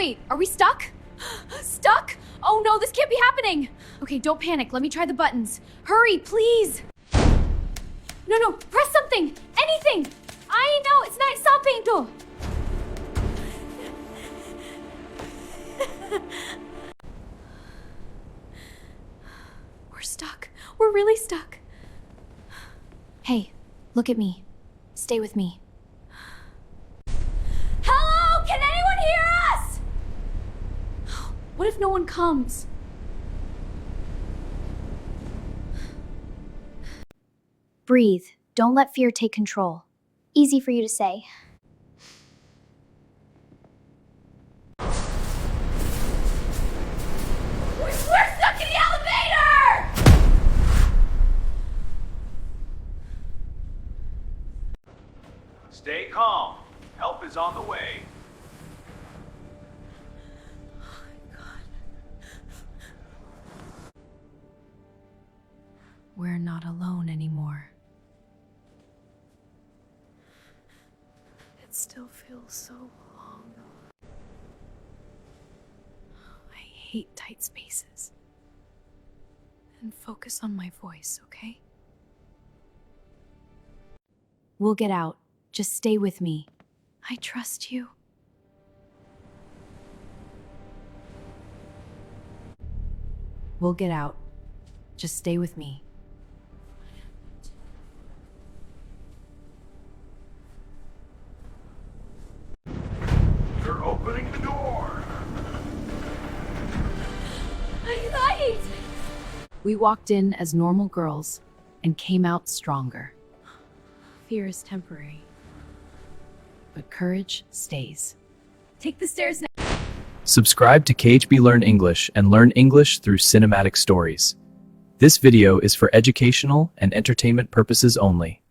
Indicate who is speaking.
Speaker 1: Wait, are we stuck? Stuck? Oh no, this can't be happening. Okay, don't panic. Let me try the buttons. Hurry, please. No, press something. Anything. I know, it's not stopping though. We're stuck. We're really stuck. Hey, look at me. Stay with me. Hello? Can anyone hear us? What if no one comes?
Speaker 2: Breathe. Don't let fear take control. Easy for you to say.
Speaker 1: We're stuck in the elevator!
Speaker 3: Stay calm. Help is on the way.
Speaker 1: We're not alone anymore. It still feels so long. I hate tight spaces. And focus on my voice, okay? We'll get out. Just stay with me. I trust you. We'll get out. Just stay with me.
Speaker 3: They're opening the door.
Speaker 1: Light! We walked in as normal girls and came out stronger. Fear is temporary, but courage stays. Take the stairs now.
Speaker 4: Subscribe to Khb Learn English and learn English through cinematic stories. This video is for educational and entertainment purposes only.